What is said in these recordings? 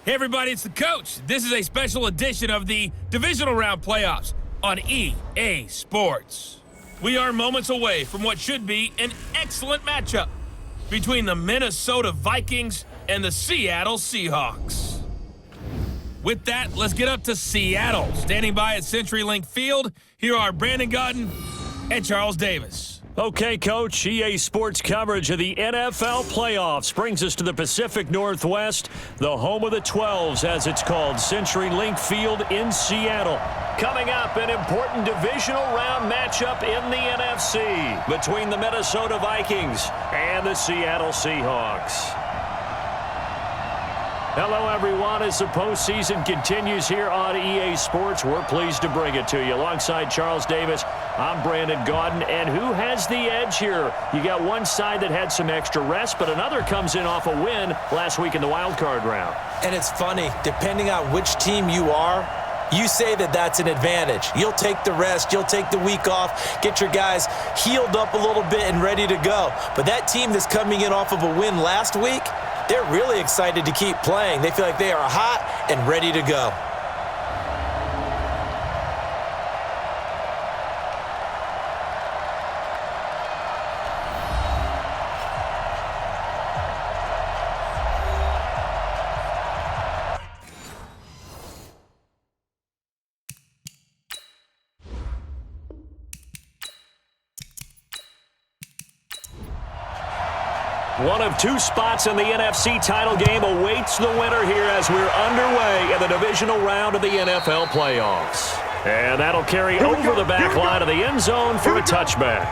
Hey everybody, it's the coach. This is a special edition of the Divisional Round Playoffs on EA Sports. We are moments away from what should be an excellent matchup between the Minnesota Vikings and the Seattle Seahawks. With that, let's get up to Seattle. Standing by at CenturyLink Field, here are Brandon Godden and Charles Davis. Okay, Coach, EA Sports coverage of the NFL playoffs brings us to the Pacific Northwest, the home of the 12s, as it's called, CenturyLink Field in Seattle. Coming up, an important divisional round matchup in the NFC between the Minnesota Vikings and the Seattle Seahawks. Hello, everyone. As the postseason continues here on EA Sports, we're pleased to bring it to you. Alongside Charles Davis, I'm Brandon Godden. And who has the edge here? You got one side that had some extra rest, but another comes in off a win last week in the wild card round. And it's funny, depending on which team you are, you say that that's an advantage. You'll take the rest, you'll take the week off, get your guys healed up a little bit and ready to go. But that team that's coming in off of a win last week, they're really excited to keep playing. They feel like they are hot and ready to go. One of two spots in the NFC title game awaits the winner here as we're underway in the divisional round of the NFL playoffs. And that'll carry over the back line of the end zone for a touchback.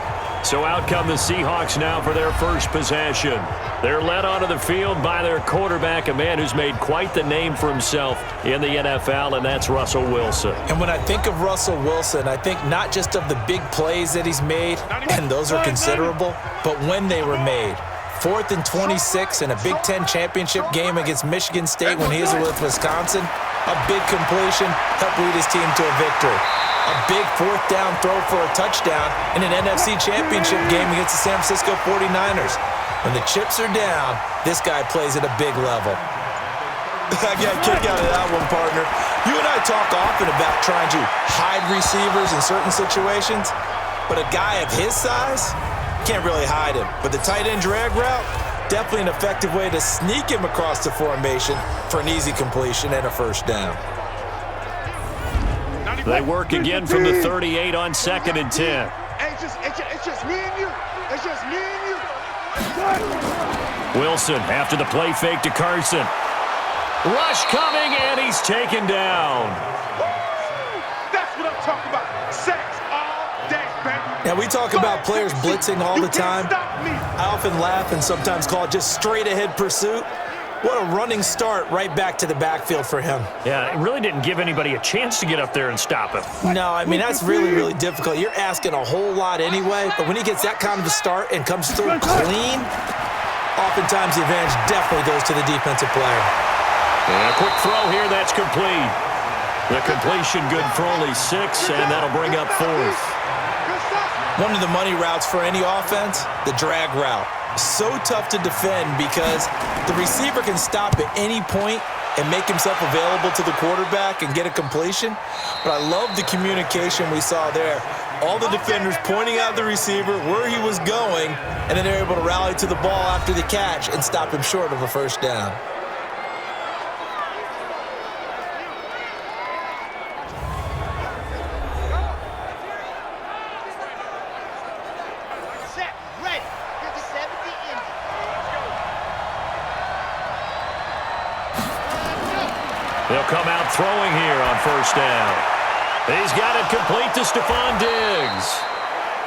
So out come the Seahawks now for their first possession. They're led onto the field by their quarterback, a man who's made quite the name for himself in the NFL, and that's Russell Wilson. And when I think of Russell Wilson, I think not just of the big plays that he's made, and those are considerable, but when they were made. 4th and 26 in a Big Ten championship game against Michigan State when he was with Wisconsin. A big completion helped lead his team to a victory. A big 4th down throw for a touchdown in an NFC championship game against the San Francisco 49ers. When the chips are down, this guy plays at a big level. I got a kick out of that one, partner. You and I talk often about trying to hide receivers in certain situations, but a guy of his size can't really hide him. But the tight end drag route, definitely an effective way to sneak him across the formation for an easy completion and a first down. They work again from the 38 on 2nd and 10. It's just me and you. It's just me and you. Wilson after the play fake to Carson. Rush coming, and he's taken down. That's what I'm talking about. Sacks all day, baby. Now, we talk about players blitzing all the time. I often laugh and sometimes call it just straight-ahead pursuit. What a running start right back to the backfield for him. Yeah, it really didn't give anybody a chance to get up there and stop him. No, I mean, that's really, really difficult. You're asking a whole lot anyway, but when he gets that kind of a start and comes through clean, oftentimes the advantage definitely goes to the defensive player. And a quick throw here, that's complete. The completion good for only 6, and that'll bring up 4th. One of the money routes for any offense, the drag route. So tough to defend because the receiver can stop at any point and make himself available to the quarterback and get a completion. But I love the communication we saw there. All the defenders pointing out the receiver, where he was going, and then they're able to rally to the ball after the catch and stop him short of a first down. They'll come out throwing here on first down. He's got it complete to Stephon Diggs.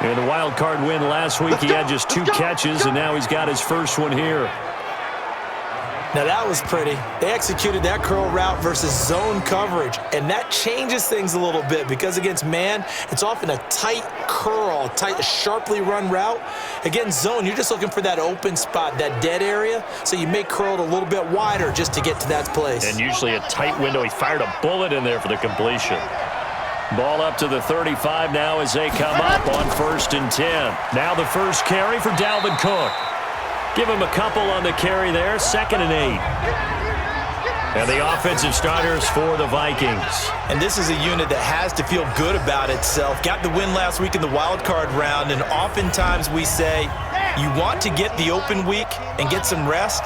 In the wild card win last week, he had just 2 catches, and now he's got his first one here. Now that was pretty. They executed that curl route versus zone coverage, and that changes things a little bit because against man, it's often a tight curl, tight, sharply run route. Against zone, you're just looking for that open spot, that dead area, so you may curl it a little bit wider just to get to that place. And usually a tight window. He fired a bullet in there for the completion. Ball up to the 35 now as they come up on 1st and 10. Now the first carry for Dalvin Cook. Give him a couple on the carry there, 2nd and 8. And the offensive starters for the Vikings. And this is a unit that has to feel good about itself. Got the win last week in the wild card round, and oftentimes we say you want to get the open week and get some rest,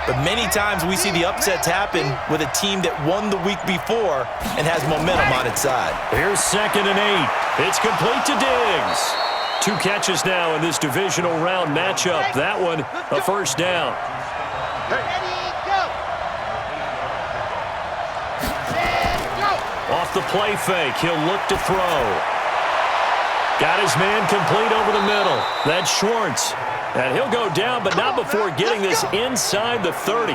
but many times we see the upsets happen with a team that won the week before and has momentum on its side. Here's 2nd and 8. It's complete to Diggs. 2 catches now in this divisional round matchup. That one, a first down. Off the play fake, he'll look to throw. Got his man complete over the middle. That's Schwartz. And he'll go down, but not before getting this inside the 30.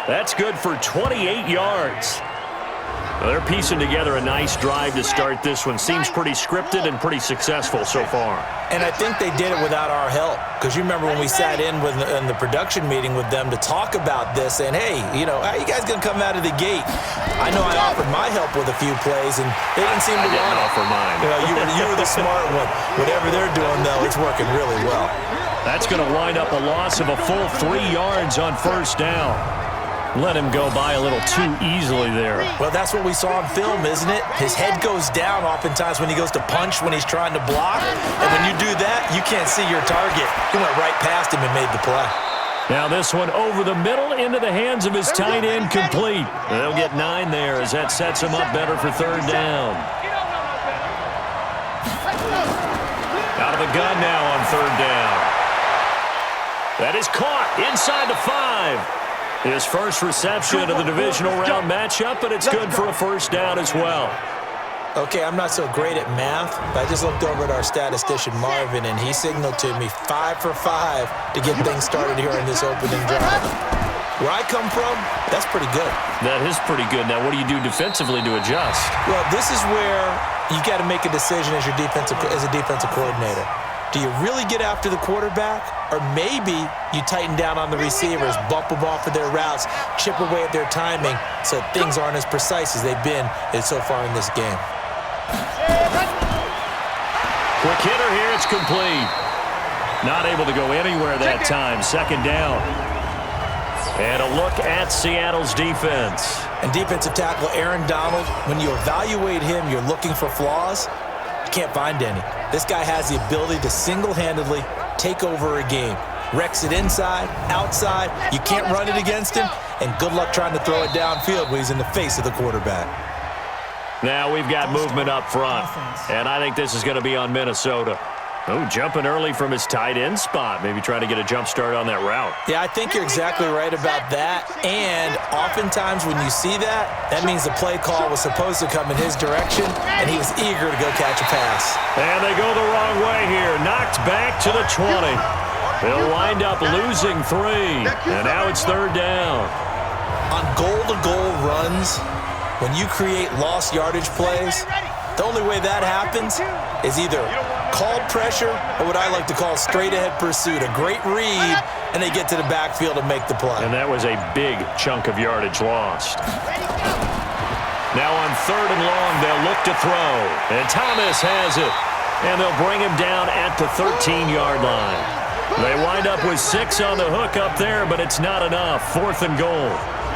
That's good for 28 yards. Well, they're piecing together a nice drive to start this one. Seems pretty scripted and pretty successful so far. And I think they did it without our help. Because you remember when we sat in the production meeting with them to talk about this, saying, hey, how you guys going to come out of the gate? I know I offered my help with a few plays, and they didn't seem to want it. I didn't offer mine. You were the smart one. Whatever they're doing, though, it's working really well. That's going to wind up a loss of a full 3 yards on first down. Let him go by a little too easily there. Well, that's what we saw on film, isn't it? His head goes down oftentimes when he goes to punch, when he's trying to block. And when you do that, you can't see your target. He went right past him and made the play. Now this one over the middle into the hands of his tight end, complete. They'll get 9 there as that sets him up better for 3rd down. Out of the gun now on 3rd down. That is caught inside the 5. His first reception of the divisional round matchup, but it's good for a first down as well. Okay, I'm not so great at math, but I just looked over at our statistician, Marvin, and he signaled to me 5 for 5 to get things started here in this opening drive. Where I come from, that's pretty good. That is pretty good. Now, what do you do defensively to adjust? Well, this is where you got to make a decision as a defensive coordinator. Do you really get after the quarterback? Or maybe you tighten down on the receivers, bump them off of their routes, chip away at their timing so things aren't as precise as they've been so far in this game. Quick hitter here, it's complete. Not able to go anywhere that time, 2nd down. And a look at Seattle's defense. And defensive tackle Aaron Donald, when you evaluate him, you're looking for flaws. You can't find any. This guy has the ability to single-handedly take over a game. Wrecks it inside, outside. You can't run it against him. And good luck trying to throw it downfield when he's in the face of the quarterback. Now we've got movement up front. And I think this is going to be on Minnesota. Oh, jumping early from his tight end spot. Maybe trying to get a jump start on that route. Yeah, I think you're exactly right about that. And oftentimes when you see that, that means the play call was supposed to come in his direction, and he was eager to go catch a pass. And they go the wrong way here. Knocked back to the 20. They'll wind up losing 3. And now it's 3rd down. On goal-to-goal runs, when you create lost yardage plays, the only way that happens is either called pressure or what I like to call straight-ahead pursuit. A great read, and they get to the backfield and make the play. And that was a big chunk of yardage lost. Now on 3rd and long, they'll look to throw. And Thomas has it. And they'll bring him down at the 13-yard line. They wind up with 6 on the hook up there, but it's not enough. 4th and goal.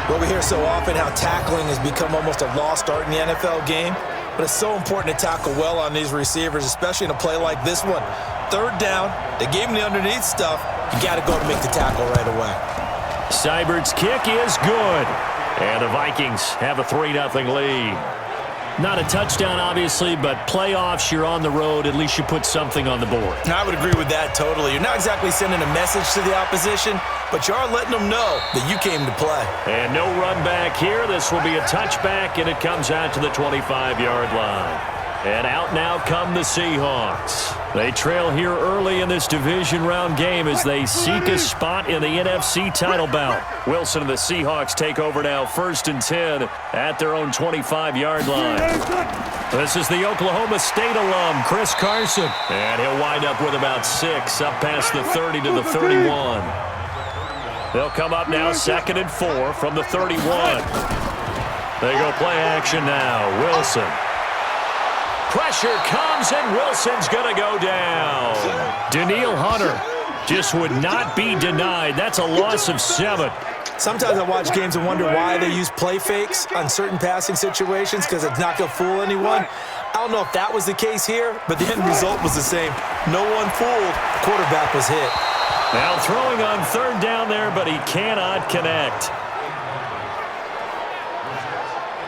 Well, we hear so often how tackling has become almost a lost art in the NFL game. But it's so important to tackle well on these receivers, especially in a play like this one. 3rd down, they gave him the underneath stuff. You got to go and make the tackle right away. Seibert's kick is good. And the Vikings have a 3-0 lead. Not a touchdown, obviously, but playoffs, you're on the road. At least you put something on the board. I would agree with that totally. You're not exactly sending a message to the opposition, but you are letting them know that you came to play. And no run back here. This will be a touchback, and it comes out to the 25-yard line. And out now come the Seahawks. They trail here early in this division round game as they seek a spot in the NFC title bout. Wilson and the Seahawks take over now, 1st and 10 at their own 25-yard line. This is the Oklahoma State alum, Chris Carson. And he'll wind up with about 6 up past the 30 to the 31. They'll come up now 2nd and 4 from the 31. They go play action now. Wilson. Pressure comes, and Wilson's going to go down. Danielle Hunter just would not be denied. That's a loss of 7. Sometimes I watch games and wonder why they use play fakes on certain passing situations because it's not going to fool anyone. I don't know if that was the case here, but the end result was the same. No one fooled. The quarterback was hit. Now throwing on third down there, but he cannot connect.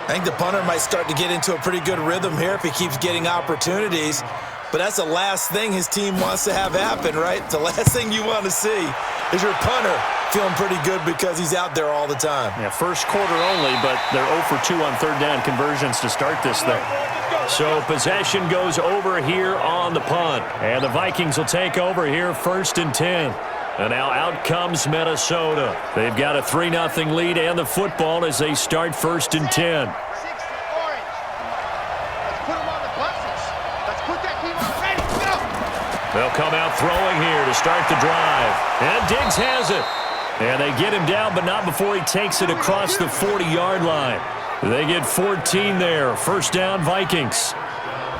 I think the punter might start to get into a pretty good rhythm here if he keeps getting opportunities. But that's the last thing his team wants to have happen, right? The last thing you want to see is your punter feeling pretty good because he's out there all the time. Yeah, first quarter only, but they're 0 for 2 on third down conversions to start this thing. So possession goes over here on the punt. And the Vikings will take over here 1st and 10. And now out comes Minnesota. They've got a 3-0 lead and the football as they start 1st and 10. They'll come out throwing here to start the drive. And Diggs has it. And they get him down, but not before he takes it across the 40-yard line. They get 14 there. 1st down, Vikings.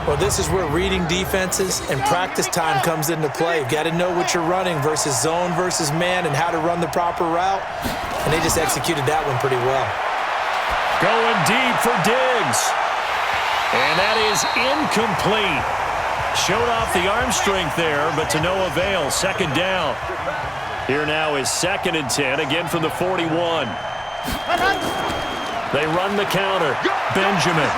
Well, this is where reading defenses and practice time comes into play. You've got to know what you're running versus zone versus man and how to run the proper route. And they just executed that one pretty well. Going deep for Diggs. And that is incomplete. Showed off the arm strength there, but to no avail. 2nd down. Here now is 2nd and 10, again from the 41. They run the counter. Benjamin.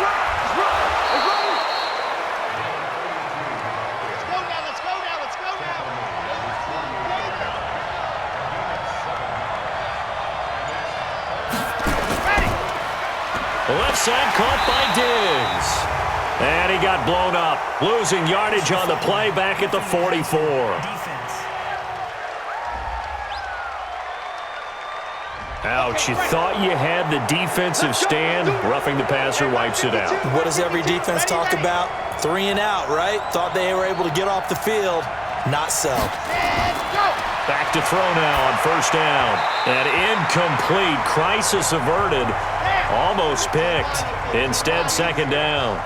Left side caught by Diggs. And he got blown up. Losing yardage on the play back at the 44. Ouch, you thought you had the defensive stand. Roughing the passer wipes it out. What does every defense talk about? 3 and out, right? Thought they were able to get off the field. Not so. Back to throw now on 1st down. And incomplete. Crisis averted. Almost picked. Instead, 2nd down.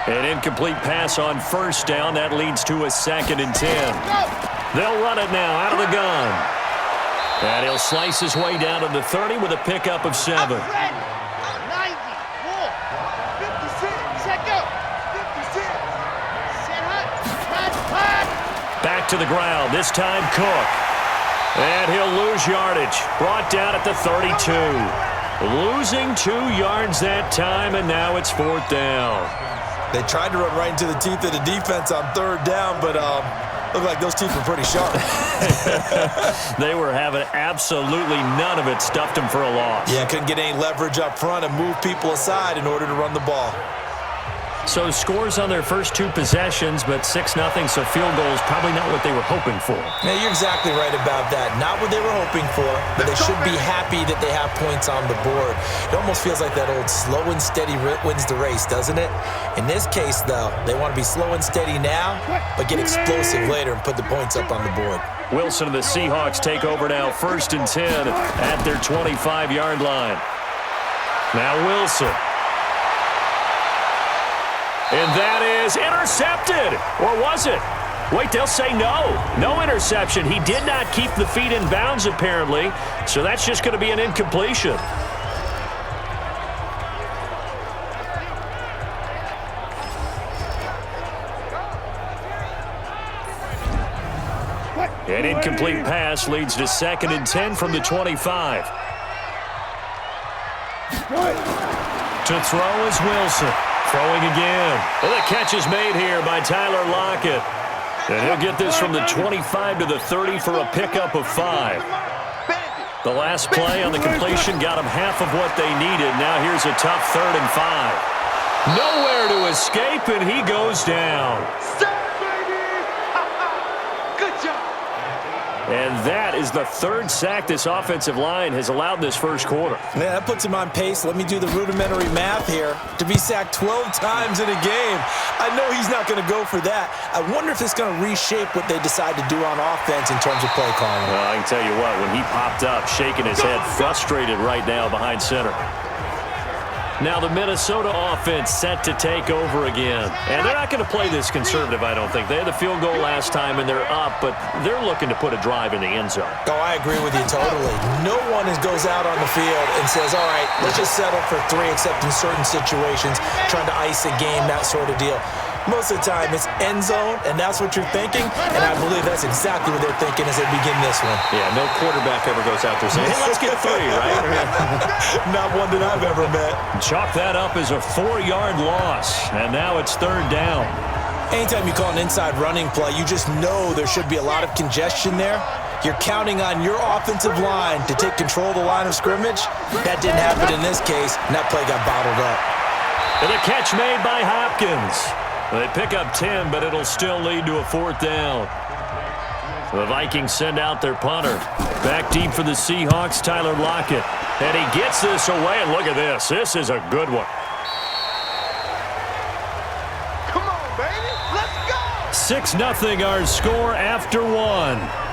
An incomplete pass on 1st down. That leads to a 2nd and 10. They'll run it now out of the gun. And he'll slice his way down to the 30 with a pickup of 7. Back to the ground. This time Cook. And he'll lose yardage. Brought down at the 32. Losing 2 yards that time, and now it's 4th down. They tried to run right into the teeth of the defense on 3rd down, but looked like those teeth were pretty sharp. They were having absolutely none of it. Stuffed them for a loss. Yeah, couldn't get any leverage up front and move people aside in order to run the ball. So scores on their first 2 possessions, but 6-0, so field goal is probably not what they were hoping for. Yeah, you're exactly right about that. Not what they were hoping for, but they should be happy that they have points on the board. It almost feels like that old slow and steady wins the race, doesn't it? In this case, though, they want to be slow and steady now, but get explosive later and put the points up on the board. Wilson and the Seahawks take over now 1st and 10 at their 25-yard line. Now Wilson. And that is intercepted. Or was it? Wait, they'll say no. No interception. He did not keep the feet in bounds, apparently. So that's just going to be an incompletion. An incomplete pass leads to 2nd and 10 from the 25. To throw is Wilson. Throwing again. And the catch is made here by Tyler Lockett. And he'll get this from the 25 to the 30 for a pickup of 5. The last play on the completion got him half of what they needed. Now here's a tough 3rd and 5. Nowhere to escape, and he goes down. And that is the 3rd sack this offensive line has allowed this first quarter. Yeah, that puts him on pace. Let me do the rudimentary math here. To be sacked 12 times in a game, I know he's not going to go for that. I wonder if it's going to reshape what they decide to do on offense in terms of play calling. Well, I can tell you what, when he popped up, shaking his head, frustrated right now behind center. Now the Minnesota offense set to take over again. And they're not going to play this conservative, I don't think. They had the field goal last time, and they're up, but they're looking to put a drive in the end zone. Oh, I agree with you totally. No one goes out on the field and says, all right, let's just settle for 3, except in certain situations, trying to ice a game, that sort of deal. Most of the time, it's end zone, and that's what you're thinking, and I believe that's exactly what they're thinking as they begin this one. Yeah, no quarterback ever goes out there saying, hey, let's get 3, right? Not one that I've ever met. Chalk that up as a 4-yard loss, and now it's 3rd down. Anytime you call an inside running play, you just know there should be a lot of congestion there. You're counting on your offensive line to take control of the line of scrimmage. That didn't happen in this case, and that play got bottled up. And a catch made by Hopkins. They pick up 10, but it'll still lead to a 4th down. The Vikings send out their punter. Back deep for the Seahawks, Tyler Lockett. And he gets this away, and look at this. This is a good one. Come on, baby. Let's go. 6-0 our score after 1.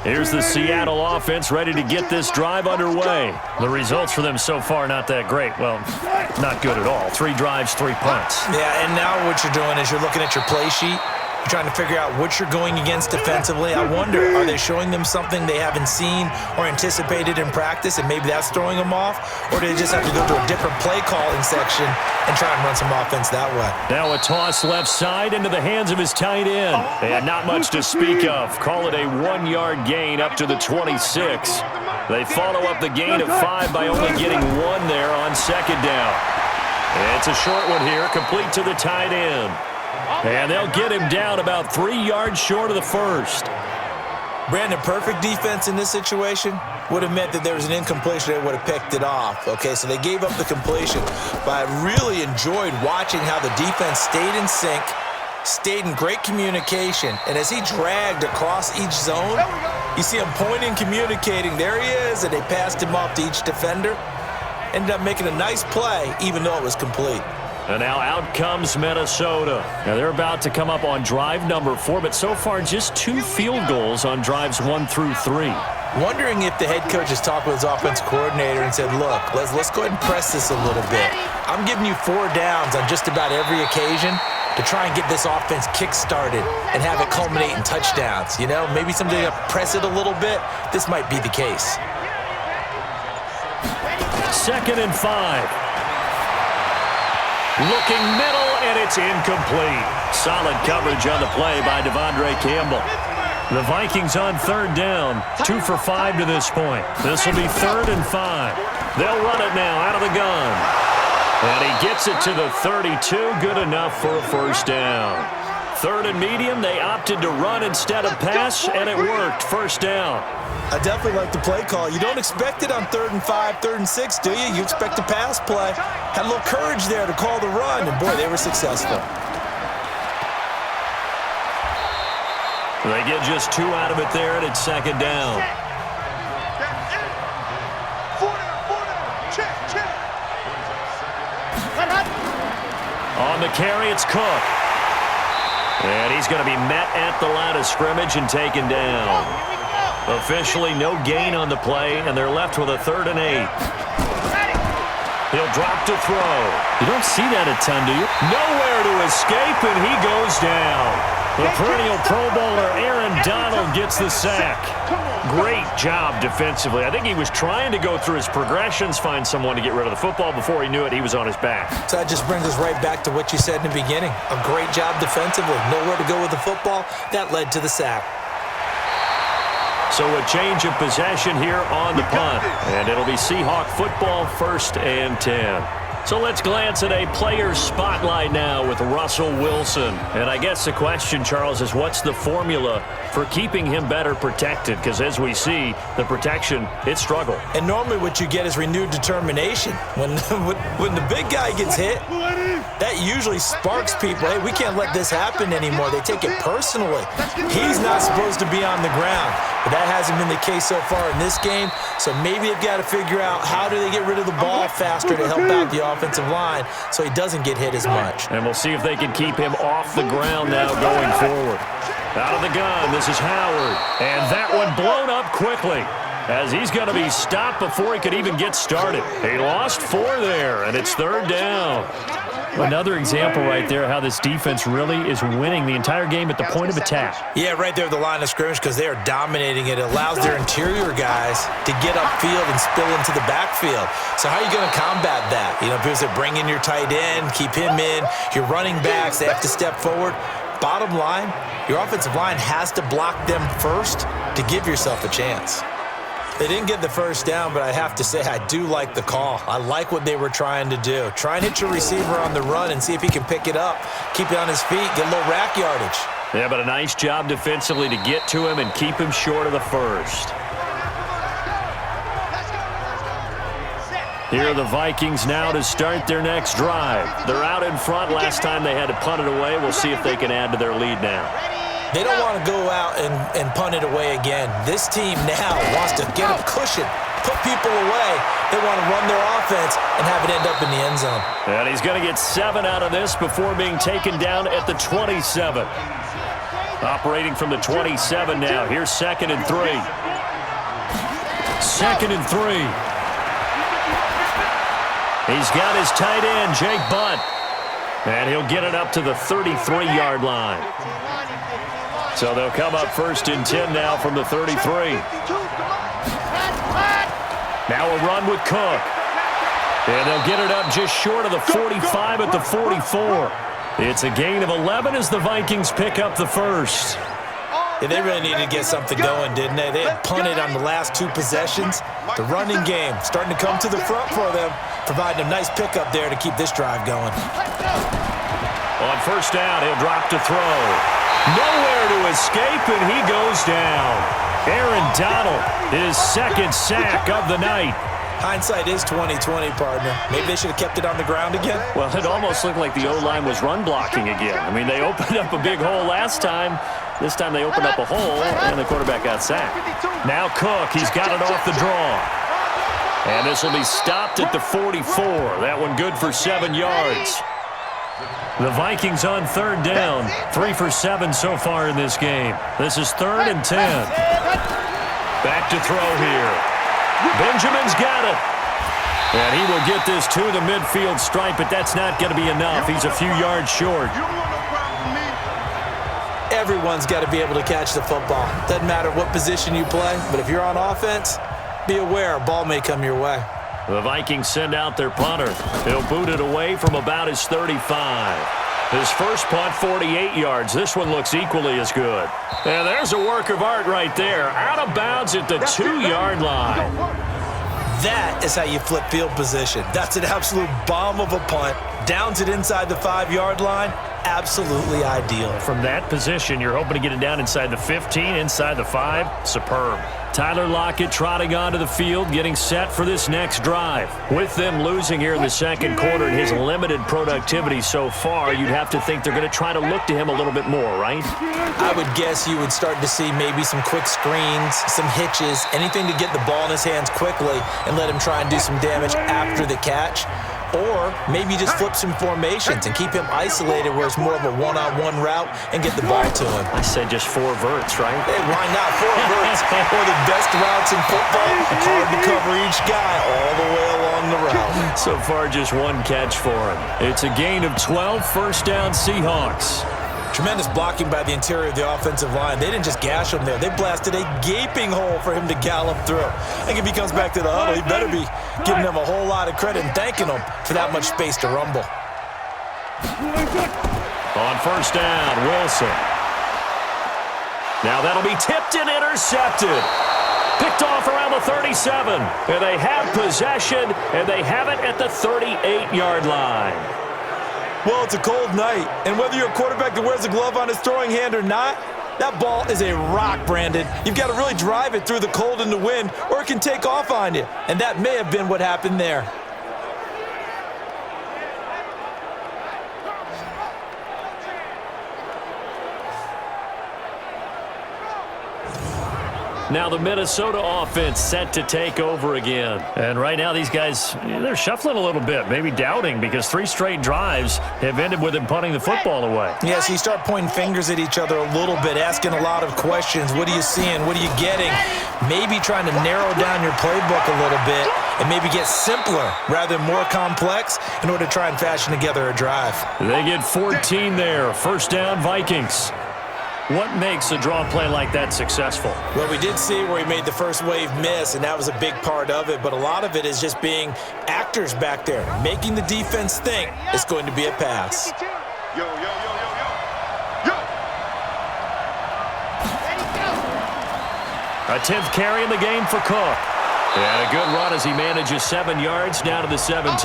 Here's the Seattle offense ready to get this drive underway. The results for them so far not that great. Well, not good at all. 3 drives, 3 punts. Yeah, and now what you're doing is you're looking at your play sheet. You're trying to figure out what you're going against defensively. I wonder, are they showing them something they haven't seen or anticipated in practice, and maybe that's throwing them off? Or do they just have to go to a different play calling section and try and run some offense that way? Now a toss left side into the hands of his tight end. And not much to speak of. Call it a 1-yard gain up to the 26. They follow up the gain of 5 by only getting 1 there on 2nd down. It's a short one here, complete to the tight end. And they'll get him down about 3 yards short of the first. Brandon, perfect defense in this situation would have meant that there was an incompletion that would have picked it off. Okay, so they gave up the completion. But I really enjoyed watching how the defense stayed in sync, stayed in great communication. And as he dragged across each zone, you see him pointing, communicating. There he is, and they passed him off to each defender. Ended up making a nice play, even though it was complete. And now out comes Minnesota. Now they're about to come up on drive number 4, but so far just 2 field goals on drives 1 through 3. Wondering if the head coach has talked with his offense coordinator and said, look, let's go ahead and press this a little bit. I'm giving you 4 downs on just about every occasion to try and get this offense kick-started and have it culminate in touchdowns. You know, maybe somebody to press it a little bit. This might be the case. 2nd and 5. Looking middle, and it's incomplete. Solid coverage on the play by Devondre Campbell. The Vikings on 3rd down, 2 for 5 to this point. This will be 3rd and 5. They'll run it now out of the gun. And he gets it to the 32, good enough for a 1st down. 3rd and medium, they opted to run instead of pass, and it worked. 1st down. I definitely like the play call. You don't expect it on 3rd and 5, 3rd and 6, do you? You expect a pass play. Had a little courage there to call the run, and boy, they were successful. They get just 2 out of it there, and it's 2nd down. On the carry, it's Cook. And he's going to be met at the line of scrimmage and taken down. Officially no gain on the play, and they're left with a 3rd and 8. He'll drop to throw. You don't see that a ton, do you? Nowhere to escape, and he goes down. The perennial Pro Bowler Aaron Donald gets the sack. Great job defensively. I think he was trying to go through his progressions, find someone to get rid of the football. Before he knew it, he was on his back. So that just brings us right back to what you said in the beginning. A great job defensively. Nowhere to go with the football. That led to the sack. So a change of possession here on the punt. And it'll be Seahawk football, 1st and 10. So let's glance at a player's spotlight now with Russell Wilson. And I guess the question, Charles, is what's the formula for keeping him better protected? Because as we see, the protection, it struggled. And normally what you get is renewed determination. When the big guy gets hit, that usually sparks people. Hey, we can't let this happen anymore. They take it personally. He's not supposed to be on the ground. But that hasn't been the case so far in this game. So maybe they've got to figure out how do they get rid of the ball faster to help out the offensive line so he doesn't get hit as much. And we'll see if they can keep him off the ground now going forward. Out of the gun, this is Howard. And that one blown up quickly as he's going to be stopped before he could even get started. He lost 4 there, and it's 3rd down. Another example right there how this defense really is winning the entire game at the point of attack. Yeah, right there at the line of scrimmage because they are dominating it. It allows their interior guys to get upfield and spill into the backfield. So how are you going to combat that? You know, people say bring in your tight end, keep him in. Your running backs, they have to step forward. Bottom line, your offensive line has to block them first to give yourself a chance. They didn't get the first down, but I have to say I do like the call. I like what they were trying to do. Try and hit your receiver on the run and see if he can pick it up, keep it on his feet, get a little rack yardage. Yeah, but a nice job defensively to get to him and keep him short of the first. Here are the Vikings now to start their next drive. They're out in front. Last time they had to punt it away. We'll see if they can add to their lead now. They don't want to go out and punt it away again. This team now wants to get a cushion, put people away. They want to run their offense and have it end up in the end zone. And he's going to get 7 out of this before being taken down at the 27. Operating from the 27 now. Here's 2nd and 3. 2nd and 3. He's got his tight end, Jake Butt. And he'll get it up to the 33-yard line. So they'll come up 1st and 10 now from the 33. Now a run with Cook. And they'll get it up just short of the 45 at the 44. It's a gain of 11 as the Vikings pick up the first. Yeah, they really needed to get something going, didn't they? They had punted on the last 2 possessions. The running game starting to come to the front for them, providing a nice pickup there to keep this drive going. On 1st down, he'll drop to throw. Nowhere to escape, and he goes down. Aaron Donald, his 2nd sack of the night. Hindsight is 20/20, partner. Maybe they should have kept it on the ground again. Well, it almost looked like the O-line was run blocking again. I mean, they opened up a big hole last time. This time they opened up a hole, and the quarterback got sacked. Now Cook, he's got it off the draw. And this will be stopped at the 44. That one good for 7 yards. The Vikings on 3rd down. 3 for 7 so far in this game. This is 3rd and 10. Back to throw here. Benjamin's got it. And he will get this to the midfield stripe, but that's not going to be enough. He's a few yards short. Everyone's got to be able to catch the football. Doesn't matter what position you play, but if you're on offense, be aware a ball may come your way. The Vikings send out their punter. He'll boot it away from about his 35. His first punt, 48 yards. This one looks equally as good. And there's a work of art right there. Out of bounds at the 2-yard line. That is how you flip field position. That's an absolute bomb of a punt. Downs it inside the 5-yard line. Absolutely ideal. From that position, you're hoping to get it down inside the 15, inside the 5. Superb. Tyler Lockett trotting onto the field, getting set for this next drive. With them losing here in the 2nd quarter and his limited productivity so far, you'd have to think they're going to try to look to him a little bit more, right? I would guess you would start to see maybe some quick screens, some hitches, anything to get the ball in his hands quickly and let him try and do some damage after the catch. Or maybe just flip some formations and keep him isolated where it's more of a one-on-one route and get the ball to him. I said just 4 verts, right? Hey, why not? 4 verts. One of the best routes in football. Hard to cover each guy all the way along the route. So far, just 1 catch for him. It's a gain of 12, 1st down Seahawks. Tremendous blocking by the interior of the offensive line. They didn't just gash him there. They blasted a gaping hole for him to gallop through. I think if he comes back to the huddle, he better be giving them a whole lot of credit and thanking them for that much space to rumble. On 1st down, Wilson. Now that'll be tipped and intercepted. Picked off around the 37. And they have possession, and they have it at the 38-yard line. Well, it's a cold night, and whether you're a quarterback that wears a glove on his throwing hand or not, that ball is a rock, Brandon. You've got to really drive it through the cold and the wind, or it can take off on you, and that may have been what happened there. Now the Minnesota offense set to take over again. And right now these guys, they're shuffling a little bit, maybe doubting, because 3 straight drives have ended with them punting the football away. Yeah, so you start pointing fingers at each other a little bit, asking a lot of questions. What are you seeing? What are you getting? Maybe trying to narrow down your playbook a little bit and maybe get simpler rather than more complex in order to try and fashion together a drive. They get 14 there. First down, Vikings. What makes a draw play like that successful? Well, we did see where he made the first wave miss, and that was a big part of it, but a lot of it is just being actors back there, making the defense think it's going to be a pass. Yo, yo, yo, yo, yo. Yo! A 10th carry in the game for Cook. And a good run as he manages 7 yards down to the 17.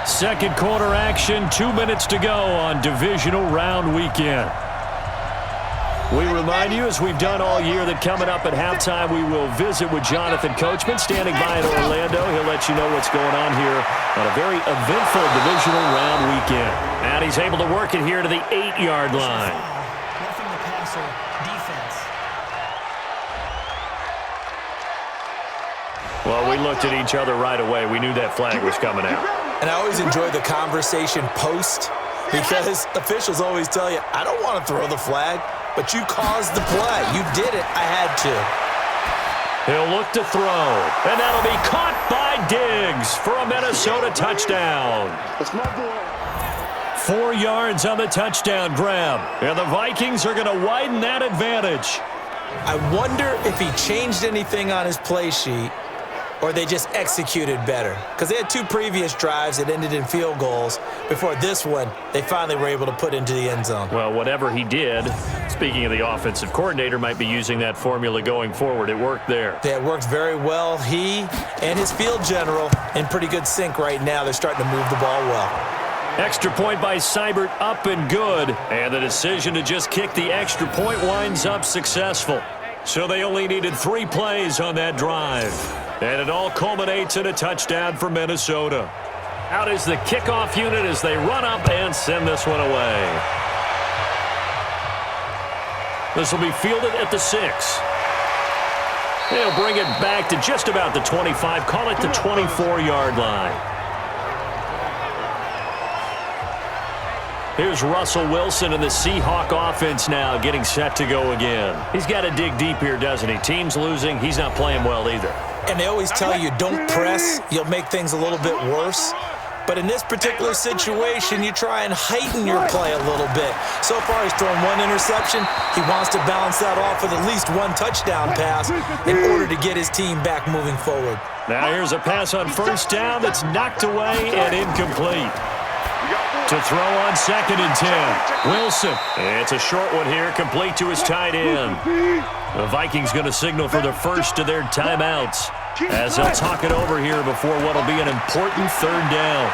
Second quarter action, 2 minutes to go on Divisional Round weekend. We remind you, as we've done all year, that coming up at halftime, we will visit with Jonathan Coachman, standing by in Orlando. He'll let you know what's going on here on a very eventful Divisional Round weekend. And he's able to work it here to the 8-yard line. Roughing the passer, defense. Well, we looked at each other right away. We knew that flag was coming out. And I always enjoy the conversation post because officials always tell you, I don't want to throw the flag, but you caused the play. You did it. I had to. He'll look to throw, and that'll be caught by Diggs for a Minnesota touchdown. 4 yards on the touchdown grab, and the Vikings are going to widen that advantage. I wonder if he changed anything on his play sheet or they just executed better. Because they had 2 previous drives that ended in field goals. Before this one, they finally were able to put into the end zone. Well, whatever he did, speaking of the offensive coordinator, might be using that formula going forward. It worked there. Yeah, it worked very well. He and his field general in pretty good sync right now. They're starting to move the ball well. Extra point by Seibert, up and good. And the decision to just kick the extra point winds up successful. So they only needed 3 plays on that drive. And it all culminates in a touchdown for Minnesota. Out is the kickoff unit as they run up and send this one away. This will be fielded at the 6. They'll bring it back to just about the 25, call it the 24-yard line. Here's Russell Wilson and the Seahawk offense now getting set to go again. He's got to dig deep here, doesn't he? Team's losing. He's not playing well either. And they always tell you, don't press. You'll make things a little bit worse. But in this particular situation, you try and heighten your play a little bit. So far, he's thrown 1 interception. He wants to balance that off with at least 1 touchdown pass in order to get his team back moving forward. Now here's a pass on first down that's knocked away and incomplete. To throw on 2nd and 10. Wilson. It's a short one here, complete to his tight end. The Vikings going to signal for the first of their timeouts as they'll talk it over here before what will be an important 3rd down.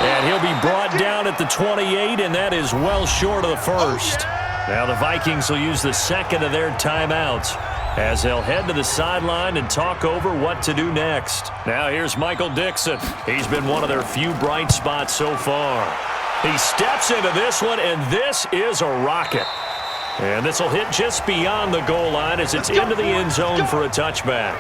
And he'll be brought down at the 28, and that is well short of the first. Now the Vikings will use the 2nd of their timeouts as they'll head to the sideline and talk over what to do next. Now here's Michael Dixon. He's been one of their few bright spots so far. He steps into this one, and this is a rocket. And this will hit just beyond the goal line as it's into the end zone for a touchback.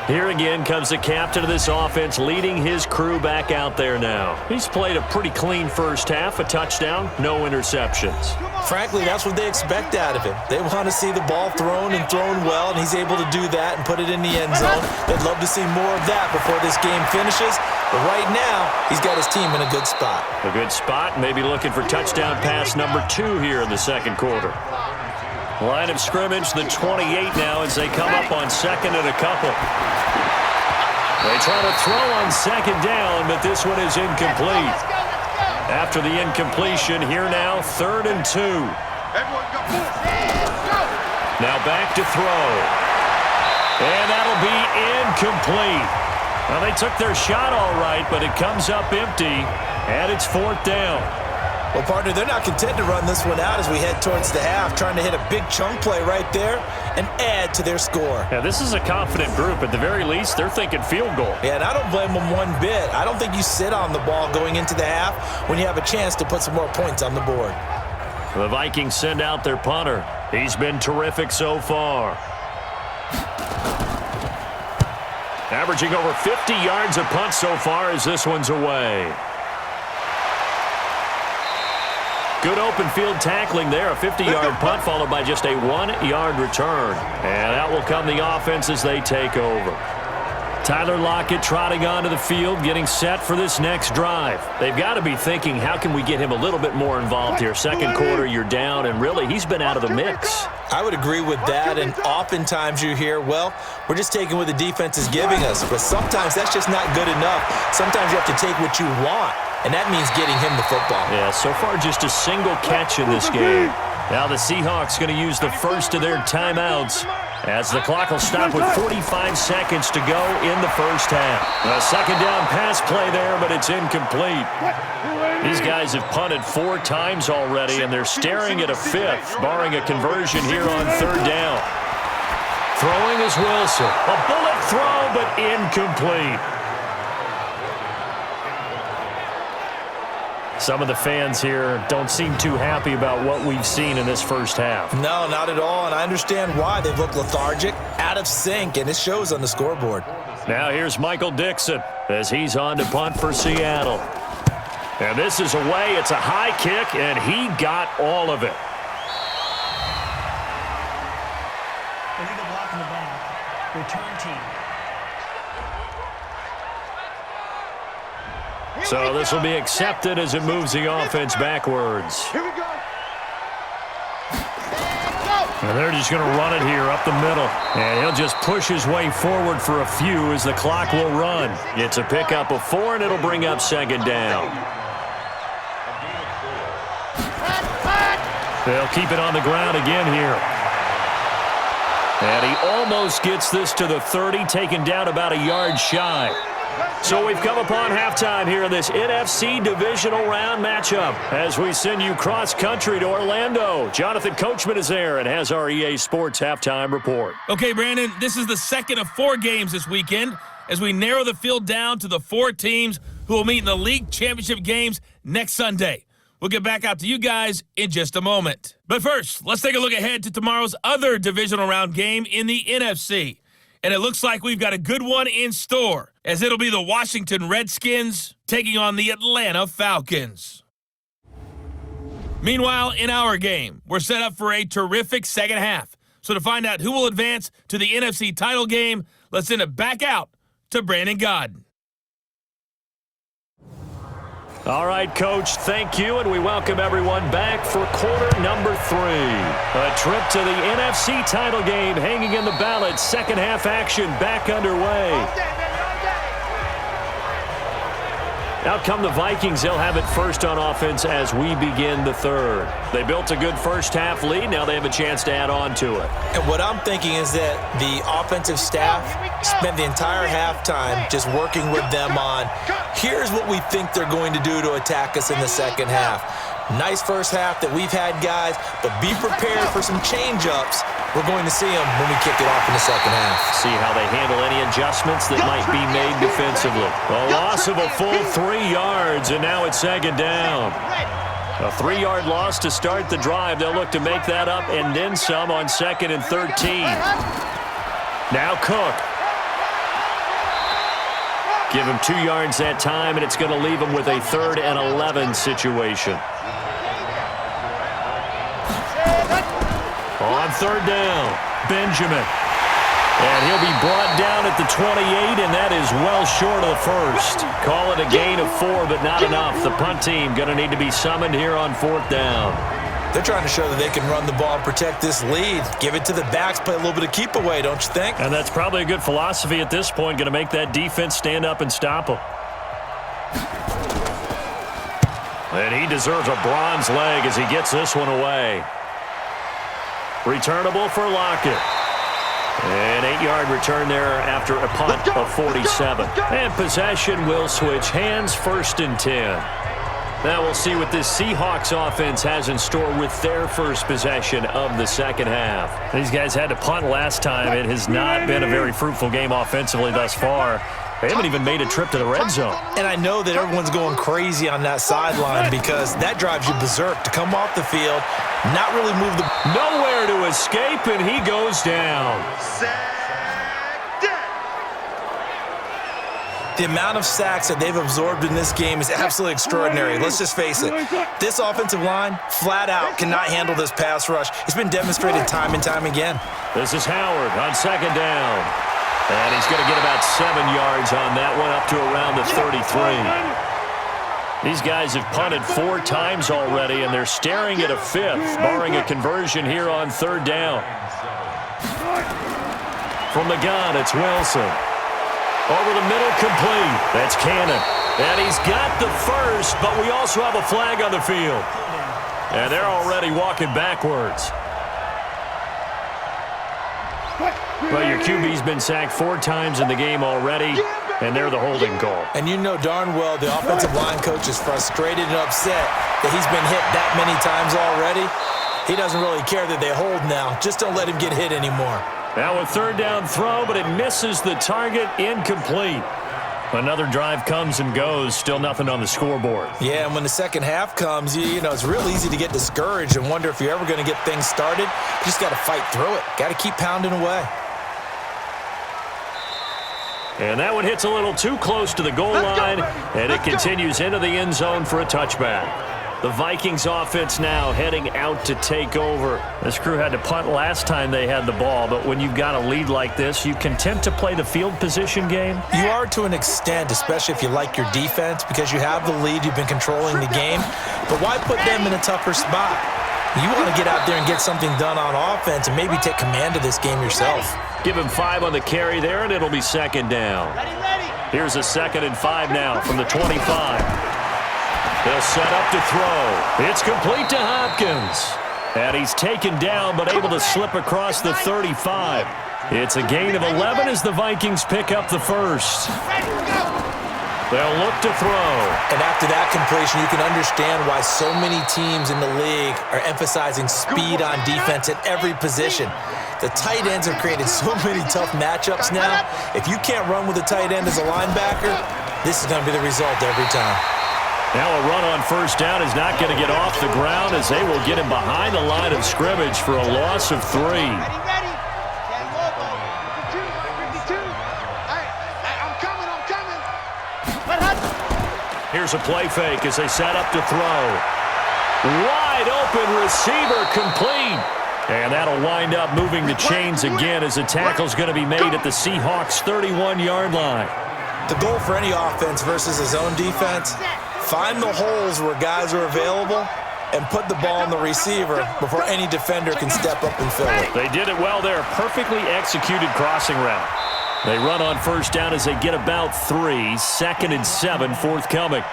Here again comes the captain of this offense leading his crew back out there now. He's played a pretty clean first half, a touchdown, no interceptions. Frankly, that's what they expect out of him. They want to see the ball thrown and thrown well, and he's able to do that and put it in the end zone. They'd love to see more of that before this game finishes. But right now, he's got his team in a good spot. A good spot, maybe looking for touchdown pass number 2 here in the second quarter. Line of scrimmage, the 28 now as they come up on 2nd and a couple. They try to throw on 2nd down, but this one is incomplete. After the incompletion, here now, 3rd and 2. Now back to throw. And that'll be incomplete. Well, they took their shot all right, but it comes up empty, and it's 4th down. Well, partner, they're not content to run this one out as we head towards the half, trying to hit a big chunk play right there and add to their score. Yeah, this is a confident group. At the very least, they're thinking field goal. Yeah, and I don't blame them one bit. I don't think you sit on the ball going into the half when you have a chance to put some more points on the board. The Vikings send out their punter. He's been terrific so far. Averaging over 50 yards a punt so far as this one's away. Good open field tackling there. A 50-yard punt followed by just a 1-yard return. And that will come the offense as they take over. Tyler Lockett trotting onto the field, getting set for this next drive. They've got to be thinking, how can we get him a little bit more involved here? Second quarter, you're down, and really, he's been out of the mix. I would agree with that, and oftentimes you hear, well, we're just taking what the defense is giving us. But sometimes that's just not good enough. Sometimes you have to take what you want, and that means getting him the football. Yeah, so far just a single catch in this game. Now the Seahawks going to use the first of their timeouts as the clock will stop with 45 seconds to go in the first half. A second down pass play there, but it's incomplete. These guys have punted 4 times already, and they're staring at a 5th, barring a conversion here on third down. Throwing is Wilson. A bullet throw, but incomplete. Some of the fans here don't seem too happy about what we've seen in this first half. No, not at all, and I understand why. They've looked lethargic, out of sync, and it shows on the scoreboard. Now here's Michael Dixon as he's on to punt for Seattle. And this is away. It's a high kick, and he got all of it. Illegal block in the back. Return team. So this will be accepted as it moves the offense backwards. Here we go. And they're just going to run it here up the middle. And he'll just push his way forward for a few as the clock will run. It's a pickup of 4, and it'll bring up second down. They'll keep it on the ground again here. And he almost gets this to the 30, taken down about a yard shy. So we've come upon halftime here in this NFC Divisional Round matchup as we send you cross-country to Orlando. Jonathan Coachman is there and has our EA Sports halftime report. Okay, Brandon, this is the second of 4 games this weekend as we narrow the field down to the 4 teams who will meet in the league championship games next Sunday. We'll get back out to you guys in just a moment. But first, let's take a look ahead to tomorrow's other Divisional Round game in the NFC. And it looks like we've got a good one in store, as it'll be the Washington Redskins taking on the Atlanta Falcons. Meanwhile, in our game, we're set up for a terrific second half. So to find out who will advance to the NFC title game, let's send it back out to Brandon Godden. All right, Coach, thank you, and we welcome everyone back for quarter number 3. A trip to the NFC title game hanging in the balance. Second half action back underway. Out come the Vikings. They'll have it first on offense as we begin the third. They built a good first half lead. Now they have a chance to add on to it. And what I'm thinking is that the offensive staff spent the entire halftime just working with them on, here's what we think they're going to do to attack us in the second half. Nice first half that we've had, guys, but be prepared for some change-ups. We're going to see them when we kick it off in the second half. See how they handle any adjustments that might be made defensively. A loss of a full 3 yards, and now it's second down. A 3-yard loss to start the drive. They'll look to make that up and then some on 2nd and 13. Now Cook. Give him 2 yards that time, and it's going to leave him with a 3rd and 11 situation. On third down, Benjamin. And he'll be brought down at the 28, and that is well short of the first. Call it a gain of 4, but not enough. The punt team going to need to be summoned here on 4th down. They're trying to show that they can run the ball and protect this lead. Give it to the backs, play a little bit of keep away, don't you think? And that's probably a good philosophy at this point, going to make that defense stand up and stop them. And he deserves a bronze leg as he gets this one away. Returnable for Lockett. An 8-yard return there after a punt of 47. And possession will switch hands, 1st and 10. Now we'll see what this Seahawks offense has in store with their first possession of the second half. These guys had to punt last time. It has not been a very fruitful game offensively thus far. They haven't even made a trip to the red zone. And I know that everyone's going crazy on that sideline because that drives you berserk to come off the field, not really move the... Nowhere to escape, and he goes down. The amount of sacks that they've absorbed in this game is absolutely extraordinary. Let's just face it. This offensive line, flat out, cannot handle this pass rush. It's been demonstrated time and time again. This is Howard on second down. And he's going to get about 7 yards on that one, up to around the 33. These guys have punted 4 times already, and they're staring at a 5th, barring a conversion here on third down. From the gun, it's Wilson. Over the middle, complete. That's Cannon. And he's got the first, but we also have a flag on the field. And they're already walking backwards. Well, your QB's been sacked 4 times in the game already, and they're the holding call. And you know darn well the offensive line coach is frustrated and upset that he's been hit that many times already. He doesn't really care that they hold now. Just don't let him get hit anymore. Now a third down throw, but it misses the target, incomplete. Another drive comes and goes, still nothing on the scoreboard. Yeah, and when the second half comes, you know, it's real easy to get discouraged and wonder if you're ever going to get things started. You just got to fight through it. Got to keep pounding away. And that one hits a little too close to the goal line, and it continues into the end zone for a touchback. The Vikings offense now heading out to take over. This crew had to punt last time they had the ball, but when you've got a lead like this, you content to play the field position game? You are to an extent, especially if you like your defense, because you have the lead, you've been controlling the game. But why put them in a tougher spot? You want to get out there and get something done on offense and maybe take command of this game yourself. Give him 5 on the carry there, and it'll be second down. Here's a 2nd and 5 now from the 25. They'll set up to throw. It's complete to Hopkins. And he's taken down, but able to slip across the 35. It's a gain of 11 as the Vikings pick up the first. They'll look to throw. And after that completion, you can understand why so many teams in the league are emphasizing speed on defense at every position. The tight ends have created so many tough matchups now. If you can't run with a tight end as a linebacker, this is going to be the result every time. Now a run on first down is not going to get off the ground as they will get him behind the line of scrimmage for a loss of 3. Here's a play fake as they set up to throw. Wide open receiver complete. And that'll wind up moving the chains again as the tackle's going to be made at the Seahawks' 31-yard line. The goal for any offense versus his own defense, find the holes where guys are available and put the ball on the receiver before any defender can step up and fill it. They did it well there. Perfectly executed crossing route. They run on first down as they get about 3. 2nd and 7 forthcoming.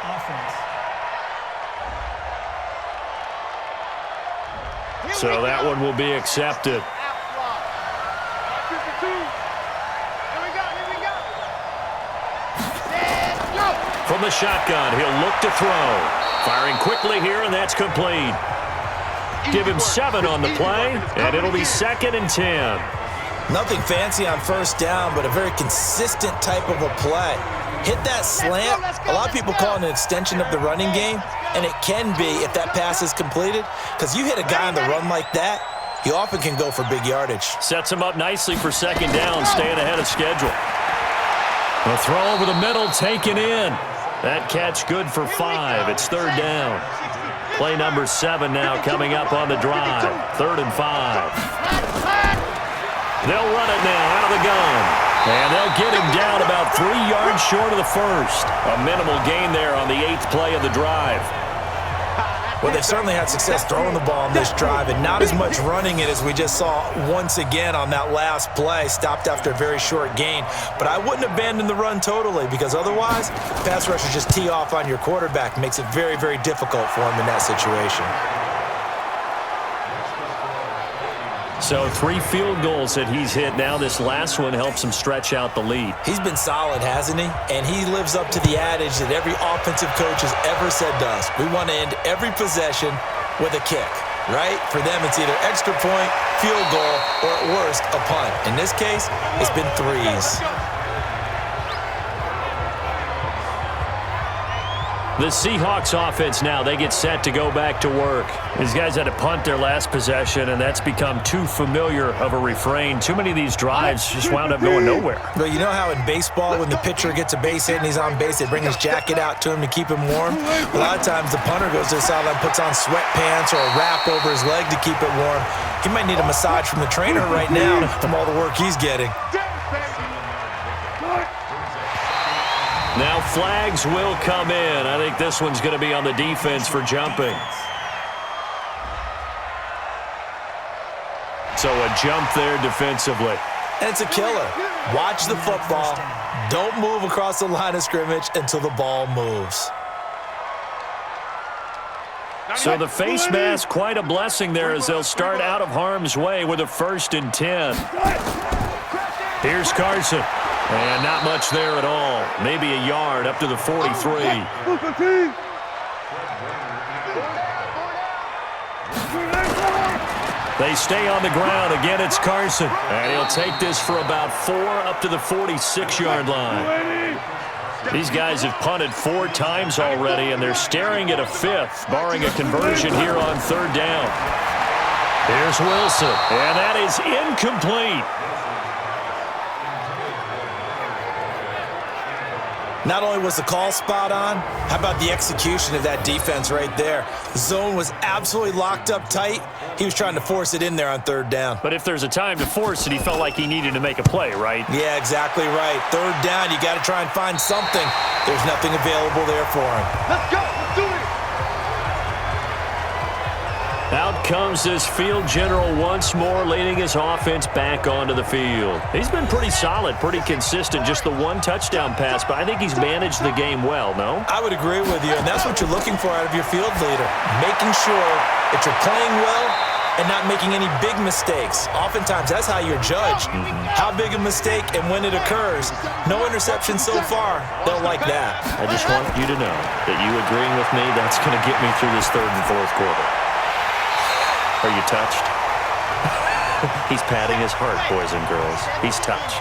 So that one will be accepted. From the shotgun, he'll look to throw. Firing quickly here, and that's complete. Give him 7 on the play, and it'll be 2nd and 10. Nothing fancy on first down, but a very consistent type of a play. Hit that slant. A lot of people call it an extension of the running game, and it can be if that pass is completed, because you hit a guy on the run like that, he often can go for big yardage. Sets him up nicely for second down, staying ahead of schedule. The throw over the middle, taken in. That catch good for 5. It's third down. Play number 7 now coming up on the drive. 3rd and 5. They'll run it now out of the gun. And they'll get him down about 3 yards short of the first. A minimal gain there on the 8th play of the drive. Well, they've certainly had success throwing the ball on this drive and not as much running it as we just saw once again on that last play. Stopped after a very short gain. But I wouldn't abandon the run totally because otherwise, pass rushers just tee off on your quarterback. Makes it very, very difficult for him in that situation. So 3 field goals that he's hit now. This last one helps him stretch out the lead. He's been solid, hasn't he? And he lives up to the adage that every offensive coach has ever said to us. We want to end every possession with a kick, right? For them, it's either extra point, field goal, or at worst, a punt. In this case, it's been threes. The Seahawks offense now, they get set to go back to work. These guys had to punt their last possession, and that's become too familiar of a refrain. Too many of these drives just wound up going nowhere. But you know how in baseball, when the pitcher gets a base hit and he's on base, they bring his jacket out to him to keep him warm? A lot of times the punter goes to the sideline, puts on sweatpants or a wrap over his leg to keep it warm. He might need a massage from the trainer right now from all the work he's getting. Now flags will come in. I think this one's going to be on the defense for jumping. So a jump there defensively. And it's a killer. Watch the football. Don't move across the line of scrimmage until the ball moves. So the face mask, quite a blessing there as they'll start out of harm's way with a 1st and 10. Here's Carson. And not much there at all. Maybe a yard up to the 43. They stay on the ground. Again, it's Carson. And he'll take this for about 4 up to the 46-yard line. These guys have punted 4 times already, and they're staring at a 5th, barring a conversion here on 3rd down. Here's Wilson. And that is incomplete. Not only was the call spot on, how about the execution of that defense right there? The zone was absolutely locked up tight. He was trying to force it in there on 3rd down. But if there's a time to force it, he felt like he needed to make a play, right? Yeah, exactly right. 3rd down, you got to try and find something. There's nothing available there for him. Let's go. Let's do it. Out comes this field general once more, leading his offense back onto the field. He's been pretty solid, pretty consistent, just the 1 touchdown pass, but I think he's managed the game well, no? I would agree with you, and that's what you're looking for out of your field leader, making sure that you're playing well and not making any big mistakes. Oftentimes, that's how you're judged. How big a mistake and when it occurs. No interception so far. They'll like that. I just want you to know that you agreeing with me, that's going to get me through this 3rd and 4th quarter. Are you touched? He's patting his heart, boys and girls. He's touched.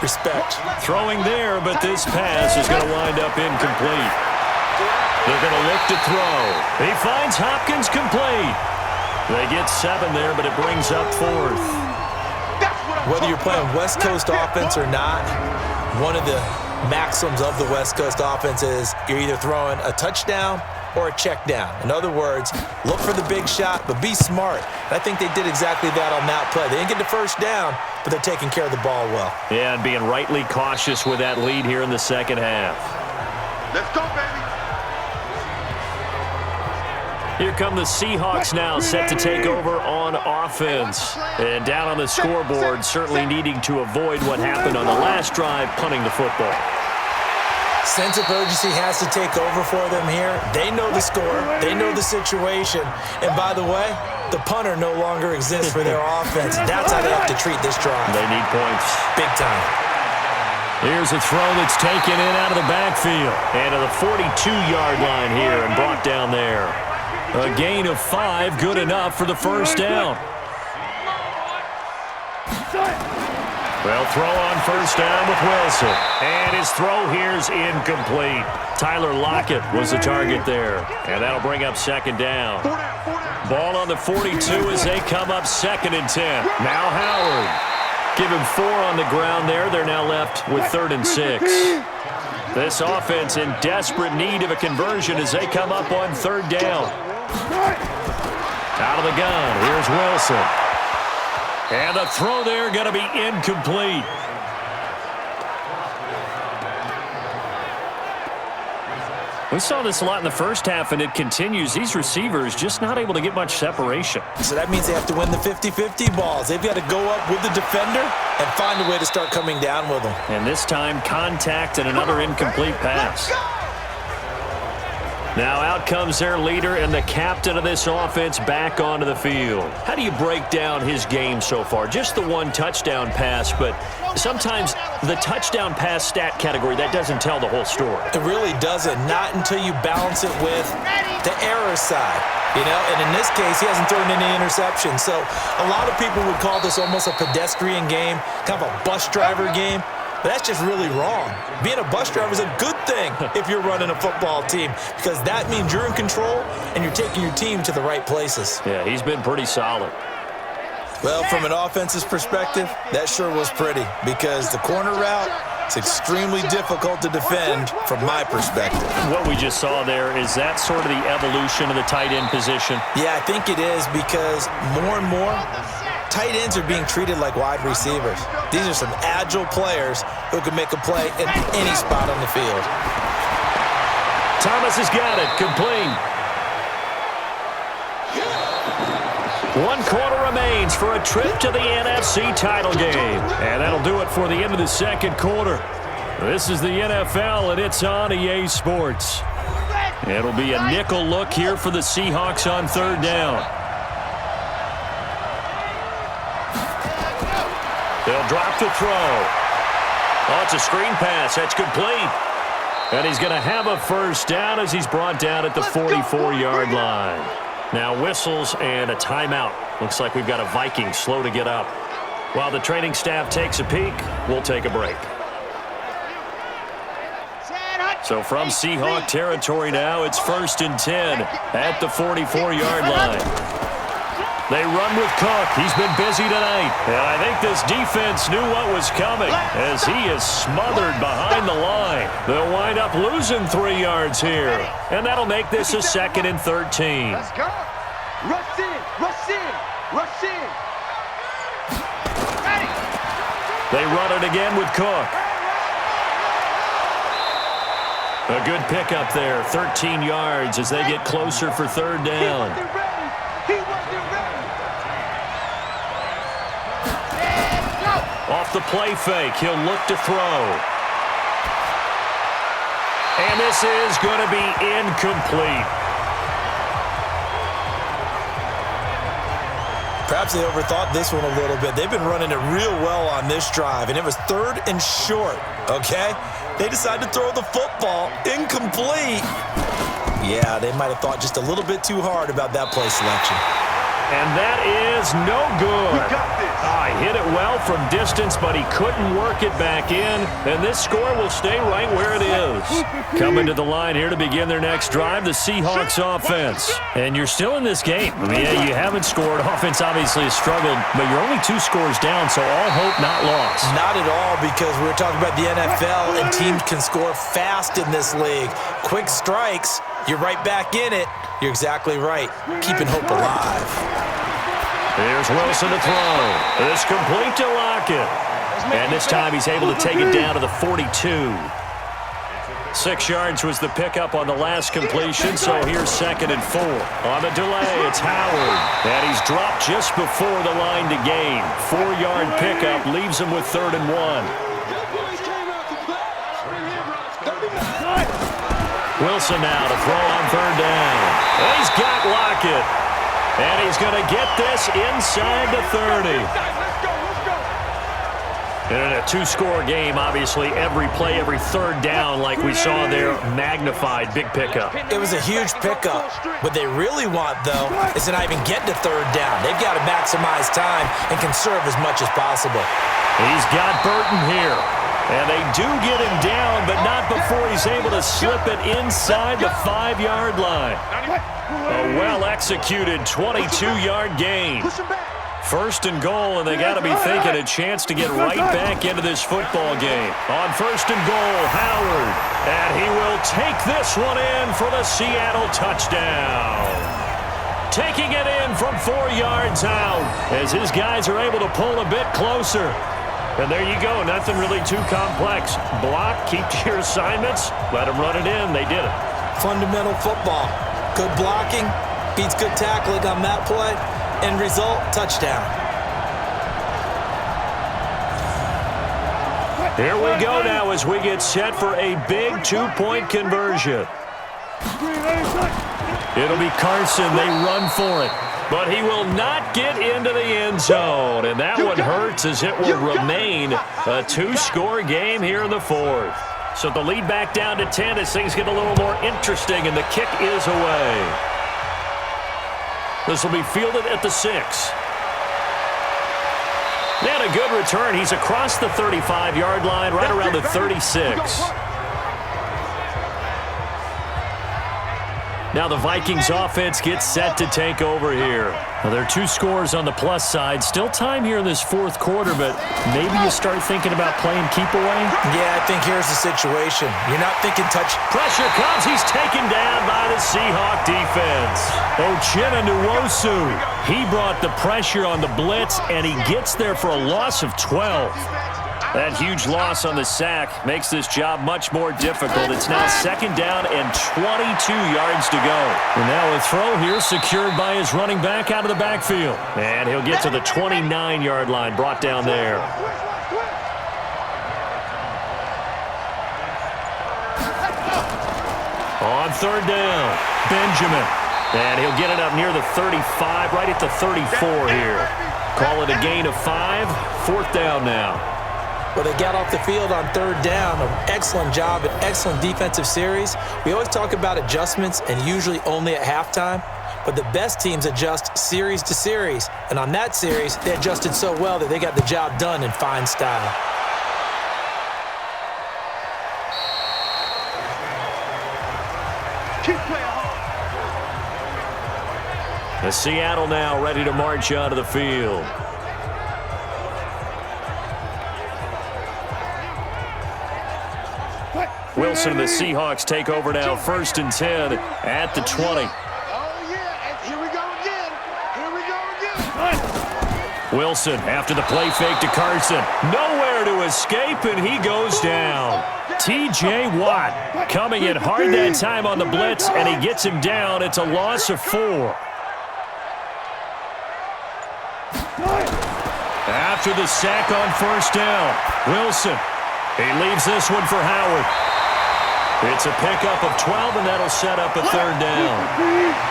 Respect. Throwing there, but this pass is going to wind up incomplete. They're going to look to throw. He finds Hopkins complete. They get 7 there, but it brings up 4th. Whether you're playing West Coast offense or not, one of the maxims of the West Coast offense is you're either throwing a touchdown or a check down. In other words, look for the big shot, but be smart. And I think they did exactly that on that play. They didn't get the 1st down, but they're taking care of the ball well. Yeah, and being rightly cautious with that lead here in the 2nd half. Let's go, baby. Here come the Seahawks now, set to take over on offense. And down on the scoreboard, certainly needing to avoid what happened on the last drive, punting the football. Sense of urgency has to take over for them here. They know the score. They know the situation. And by the way, the punter no longer exists for their offense. That's how they have to treat this drive. They need points. Big time. Here's a throw that's taken in out of the backfield. And to the 42-yard line here and brought down there. A gain of 5, good enough for the 1st down. Well, throw on 1st down with Wilson. And his throw here's incomplete. Tyler Lockett was the target there. And that'll bring up 2nd down. Ball on the 42 as they come up 2nd and 10. Now Howard. Give him 4 on the ground there. They're now left with 3rd and 6. This offense in desperate need of a conversion as they come up on 3rd down. Out of the gun, here's Wilson. And the throw there going to be incomplete. We saw this a lot in the 1st half, and it continues. These receivers just not able to get much separation. So that means they have to win the 50-50 balls. They've got to go up with the defender and find a way to start coming down with them. And this time, contact and another incomplete pass. Now out comes their leader and the captain of this offense back onto the field. How do you break down his game so far? Just the one touchdown pass, but sometimes the touchdown pass stat category, that doesn't tell the whole story. It really doesn't, not until you balance it with the error side. You know, and in this case, he hasn't thrown any interceptions. So a lot of people would call this almost a pedestrian game, kind of a bus driver game. But that's just really wrong. Being a bus driver is a good thing if you're running a football team, because that means you're in control and you're taking your team to the right places. Yeah, he's been pretty solid. Well, from an offensive perspective, that sure was pretty, because the corner route is extremely difficult to defend from my perspective. What we just saw there, is that sort of the evolution of the tight end position? Yeah, I think it is, because more and more, tight ends are being treated like wide receivers. These are some agile players who can make a play in any spot on the field. Thomas has got it, complete. 1 quarter remains for a trip to the NFC title game. And that'll do it for the end of the second quarter. This is the NFL, and it's on EA Sports. It'll be a nickel look here for the Seahawks on 3rd down. They'll drop the throw. Oh, it's a screen pass. That's complete. And he's going to have a first down as he's brought down at the 44-yard line. Now whistles and a timeout. Looks like we've got a Vikings slow to get up. While the training staff takes a peek, we'll take a break. So from Seahawk territory now, it's 1st and 10 at the 44-yard line. They run with Cook. He's been busy tonight. And I think this defense knew what was coming as he is smothered behind the line. They'll wind up losing 3 yards here. And that'll make this a 2nd and 13. Let's go. Rush in, rush in, rush in. Ready. They run it again with Cook. A good pickup there, 13 yards as they get closer for 3rd down. Off the play fake, he'll look to throw. And this is going to be incomplete. Perhaps they overthought this one a little bit. They've been running it real well on this drive, and it was 3rd and short, okay? They decided to throw the football incomplete. Yeah, they might have thought just a little bit too hard about that play selection. And that is no good. He hit it well from distance, but he couldn't work it back in. And this score will stay right where it is. Coming to the line here to begin their next drive, the Seahawks offense. And you're still in this game. I mean, yeah, you haven't scored. Offense obviously has struggled, but you're only 2 scores down, so all hope not lost. Not at all, because we're talking about the NFL, and teams can score fast in this league. Quick strikes, you're right back in it. You're exactly right. Keeping hope alive. Here's Wilson to throw. It's complete to Lockett. And this time he's able to take it down to the 42. 6 yards was the pickup on the last completion, so here's 2nd and 4. On the delay, it's Howard. And he's dropped just before the line to gain. 4-yard pickup leaves him with 3rd and 1. Wilson now to throw on 3rd down. He's got Lockett. And he's going to get this inside the 30. And in a 2-score game, obviously, every play, every 3rd down, like we saw there, magnified, big pickup. It was a huge pickup. What they really want, though, is to not even get to 3rd down. They've got to maximize time and conserve as much as possible. He's got Burton here. And they do get him down, but not before he's able to slip it inside the 5-yard line. A well-executed 22-yard gain. 1st and goal, and they got to be thinking a chance to get right back into this football game. On 1st and goal, Howard. And he will take this one in for the Seattle touchdown. Taking it in from 4 yards out as his guys are able to pull a bit closer. And there you go, nothing really too complex. Block, keep to your assignments, let them run it in. They did it. Fundamental football. Good blocking, beats good tackling on that play. End result, touchdown. Here we go now as we get set for a big 2-point conversion. It'll be Carson. They run for it. But he will not get into the end zone. And that one hurts as it will remain a two-score game here in the fourth. So the lead back down to 10 as things get a little more interesting, and the kick is away. This will be fielded at the 6. And a good return. He's across the 35-yard line, right around the 36. Now the Vikings offense gets set to take over here. Well, there are 2 scores on the plus side. Still time here in this fourth quarter, but maybe you start thinking about playing keep away? Yeah, I think here's the situation. You're not thinking touch. Pressure comes. He's taken down by the Seahawk defense. Uchenna Nwosu. He brought the pressure on the blitz, and he gets there for a loss of 12. That huge loss on the sack makes this job much more difficult. It's now second down and 22 yards to go. And now a throw here secured by his running back out of the backfield. And he'll get to the 29-yard line, brought down there. On third down, Benjamin. And he'll get it up near the 35, right at the 34 here. Call it a gain of 5, fourth down now. Well, they got off the field on third down. An excellent job, an excellent defensive series. We always talk about adjustments and usually only at halftime, but the best teams adjust series to series. And on that series, they adjusted so well that they got the job done in fine style. Keep playing hard. The Seattle now ready to march onto the field. Wilson and the Seahawks take over now, 1st and 10 at the 20. Oh, yeah, and here we go again. Here we go again. Wilson after the play fake to Carson. Nowhere to escape, and he goes down. T.J. Watt coming in hard that time on the blitz, and he gets him down. It's a loss of 4. After the sack on 1st down, Wilson. He leaves this one for Howard. It's a pickup of 12, and that'll set up a third down.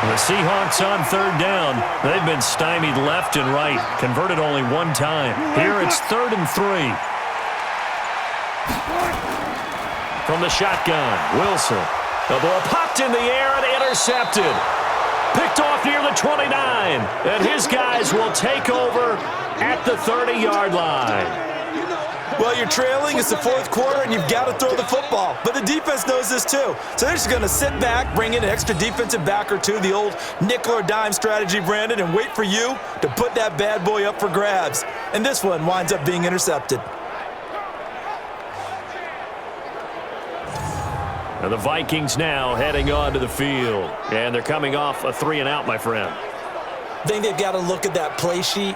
The Seahawks on third down. They've been stymied left and right, converted only one time. Here it's 3rd and 3. From the shotgun, Wilson. The ball popped in the air and intercepted. Picked off near the 29, and his guys will take over at the 30-yard line. Well, you're trailing. It's the fourth quarter, and you've got to throw the football. But the defense knows this, too. So they're just going to sit back, bring in an extra defensive back or two, the old nickel or dime strategy, Brandon, and wait for you to put that bad boy up for grabs. And this one winds up being intercepted. And the Vikings now heading onto the field. And they're coming off a 3-and-out, my friend. I think they've got to look at that play sheet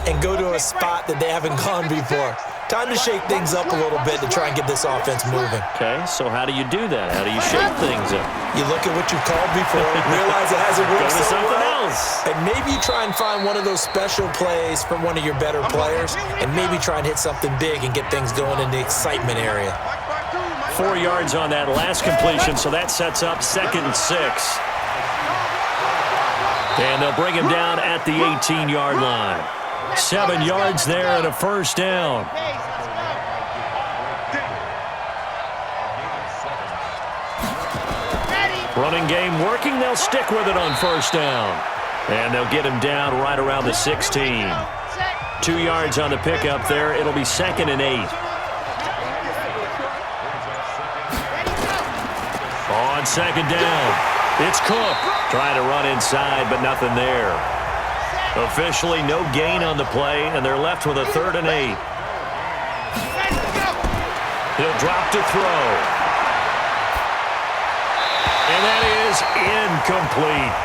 and go to a spot that they haven't gone before. Time to shake things up a little bit to try and get this offense moving. Okay, so how do you do that? How do you shake things up? You look at what you've called before, realize it hasn't worked Go to so something well, else. and maybe you try and find one of those special plays from one of your better players, and maybe try and hit something big and get things going in the excitement area. 4 yards on that last completion, so that sets up 2nd and 6. And they'll bring him down at the 18-yard line. 7 yards there and a first down. Running game working. They'll stick with it on first down. And they'll get him down right around the 16. 2 yards on the pickup there. It'll be 2nd and 8. On 2nd down, it's Cook. Trying to run inside, but nothing there. Officially no gain on the play, and they're left with a 3rd and 8. He'll drop to throw. And that is incomplete.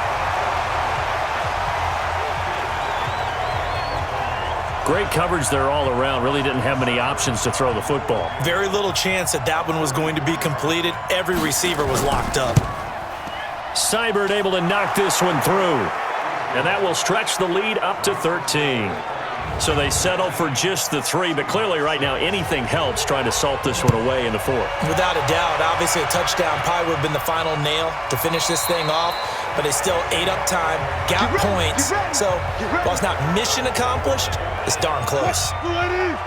Great coverage there all around. Really didn't have many options to throw the football. Very little chance that one was going to be completed. Every receiver was locked up. Seibert able to knock this one through. And that will stretch the lead up to 13. So they settle for just the 3, but clearly right now anything helps trying to salt this one away in the 4th. Without a doubt, obviously a touchdown probably would have been the final nail to finish this thing off, but they still ate up time, got points. So while it's not mission accomplished, it's darn close.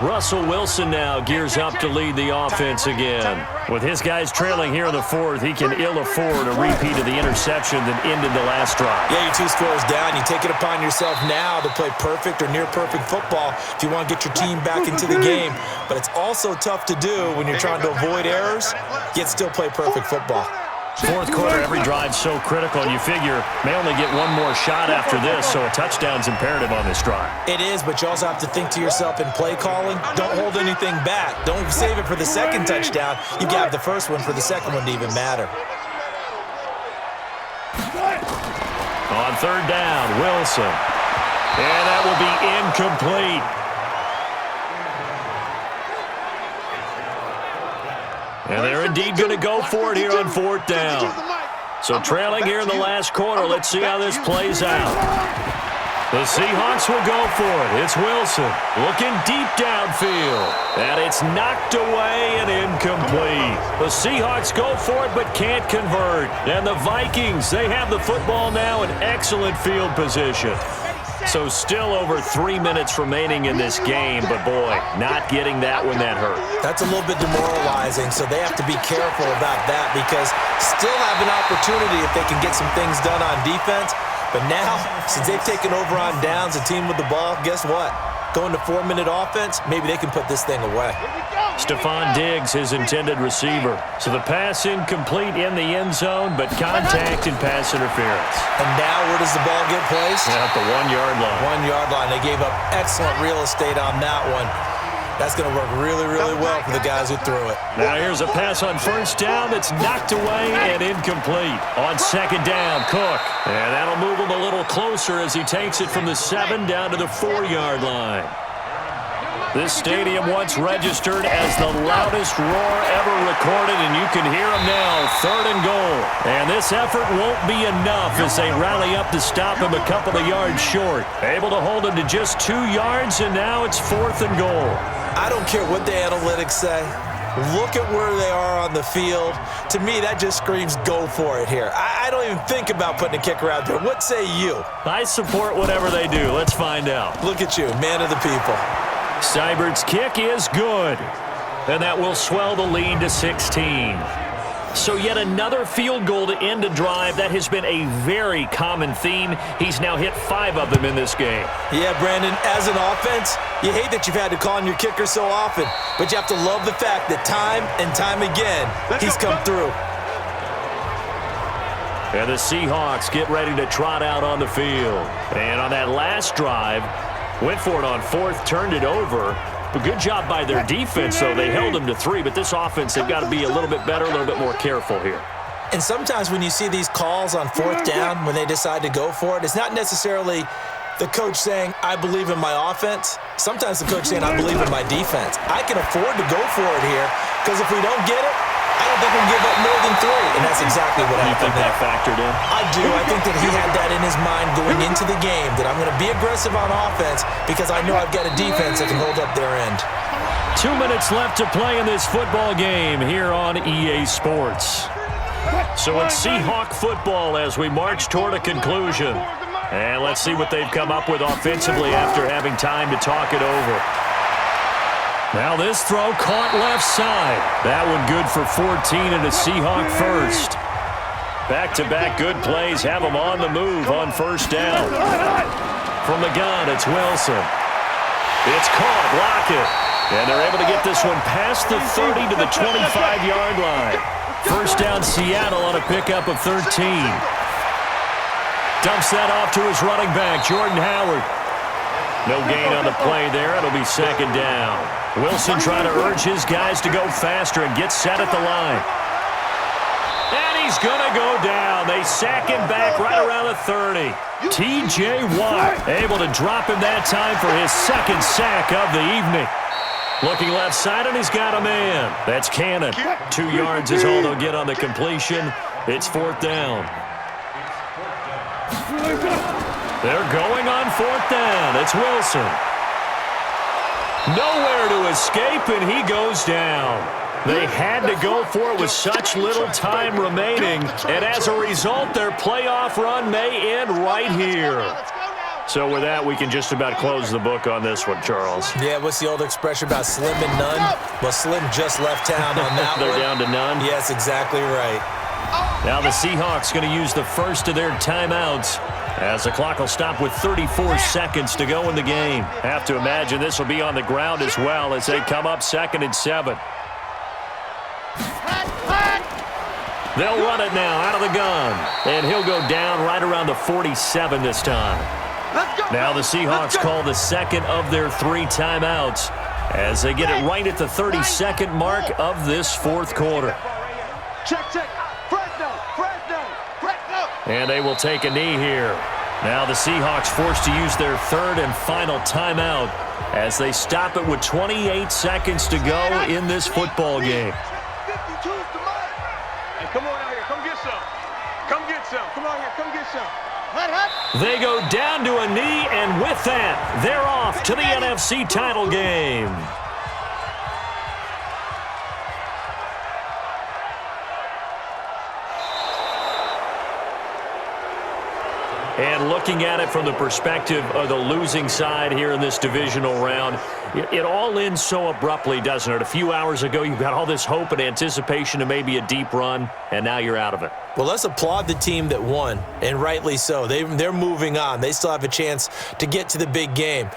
Russell Wilson now gears up to lead the offense again. With his guys trailing here in the 4th, he can ill afford a repeat of the interception that ended the last drive. Yeah, you're 2 scores down. You take it upon yourself now to play perfect or near perfect football if you want to get your team back into the game. But it's also tough to do when you're trying to avoid errors, yet still play perfect football. 4th quarter, every drive's so critical, and you figure may only get one more shot after this, so a touchdown's imperative on this drive. It is, but you also have to think to yourself in play calling, don't hold anything back. Don't save it for the second touchdown. You got the first one for the second one to even matter. On 3rd down, Wilson. And that will be incomplete. And they're indeed going to go for it here on 4th down. So trailing here in the last quarter, let's see how this plays out. The Seahawks will go for it. It's Wilson looking deep downfield. And it's knocked away and incomplete. The Seahawks go for it but can't convert. And the Vikings, they have the football now in excellent field position. So still over 3 minutes remaining in this game, but boy, not getting that one that hurt. That's a little bit demoralizing, so they have to be careful about that because still have an opportunity if they can get some things done on defense. But now, since they've taken over on downs, a team with the ball, guess what? Going to 4-minute offense, maybe they can put this thing away. Stephon Diggs, his intended receiver. So the pass incomplete in the end zone, but contact and pass interference. And now where does the ball get placed? At the 1-yard line. 1-yard line. They gave up excellent real estate on that one. That's going to work really, really well for the guys who threw it. Now here's a pass on 1st down that's knocked away and incomplete. On 2nd down, Cook. And that'll move him a little closer as he takes it from the 7 down to the 4-yard line. This stadium once registered as the loudest roar ever recorded, and you can hear them now, 3rd and goal. And this effort won't be enough as they rally up to stop him a couple of yards short. Able to hold him to just 2 yards, and now it's 4th and goal. I don't care what the analytics say. Look at where they are on the field. To me, that just screams go for it here. I don't even think about putting a kicker out there. What say you? I support whatever they do. Let's find out. Look at you, man of the people. Seibert's kick is good. And that will swell the lead to 16. So yet another field goal to end a drive. That has been a very common theme. He's now hit 5 of them in this game. Yeah, Brandon, as an offense, you hate that you've had to call on your kicker so often, but you have to love the fact that time and time again, he's come through. And the Seahawks get ready to trot out on the field. And on that last drive, went for it on 4th, turned it over. A good job by their defense, though. They held them to 3, but this offense, they've got to be a little bit better, a little bit more careful here. And sometimes when you see these calls on 4th down, when they decide to go for it, it's not necessarily the coach saying, I believe in my offense. Sometimes the coach saying, I believe in my defense. I can afford to go for it here, because if we don't get it, I don't think we'll give up more than 3. And that's exactly what happened. You think that factored in? I do. I think that he had that in his mind going into the game, that I'm going to be aggressive on offense because I know I've got a defense that can hold up their end. 2 minutes left to play in this football game here on EA Sports. So it's Seahawk football as we march toward a conclusion. And let's see what they've come up with offensively after having time to talk it over. Now this throw caught left side. That one good for 14 and a Seahawk first. Back-to-back good plays have them on the move on 1st down. From the gun, it's Wilson. It's caught, Lockett. And they're able to get this one past the 30 to the 25-yard line. 1st down Seattle on a pickup of 13. Dumps that off to his running back, Jordan Howard. No gain on the play there. It'll be 2nd down. Wilson trying to urge his guys to go faster and get set at the line. And he's going to go down. They sack him back right around the 30. T.J. Watt able to drop him that time for his 2nd sack of the evening. Looking left side, and he's got a man. That's Cannon. 2 yards is all they'll get on the completion. It's 4th down. They're going on 4th down. It's Wilson. Nowhere to escape, and he goes down. They had to go for it with such little time remaining, and as a result, their playoff run may end right here. So with that, we can just about close the book on this one, Charles. Yeah, what's the old expression about slim and none? Well, Slim just left town on that They're one. down to none? Yes, exactly right. Now the Seahawks going to use the first of their timeouts as the clock will stop with 34 seconds to go in the game. Have to imagine this will be on the ground as well as they come up 2nd and 7. They'll run it now out of the gun, and he'll go down right around the 47 this time. Now the Seahawks call the second of their 3 timeouts as they get it right at the 32nd mark of this 4th quarter. Check. Fresno. And they will take a knee here. Now the Seahawks forced to use their 3rd and final timeout as they stop it with 28 seconds to go in this football game. Hey, come on out here. Come get some. Come get some. Come on here. Come get some. They go down to a knee, and with that, they're off to the NFC title game. And looking at it from the perspective of the losing side here in this divisional round, it all ends so abruptly, doesn't it? A few hours ago, you've got all this hope and anticipation of maybe a deep run, and now you're out of it. Well, let's applaud the team that won, and rightly so. They're moving on. They still have a chance to get to the big game.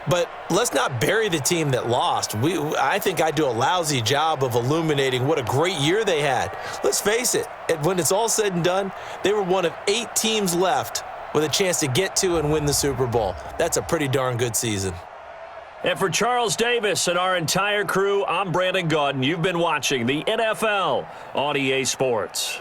But let's not bury the team that lost. I think I do a lousy job of illuminating what a great year they had. Let's face it, when it's all said and done, they were one of 8 teams left with a chance to get to and win the Super Bowl. That's a pretty darn good season. And for Charles Davis and our entire crew, I'm Brandon Gaudin. You've been watching the NFL on EA Sports.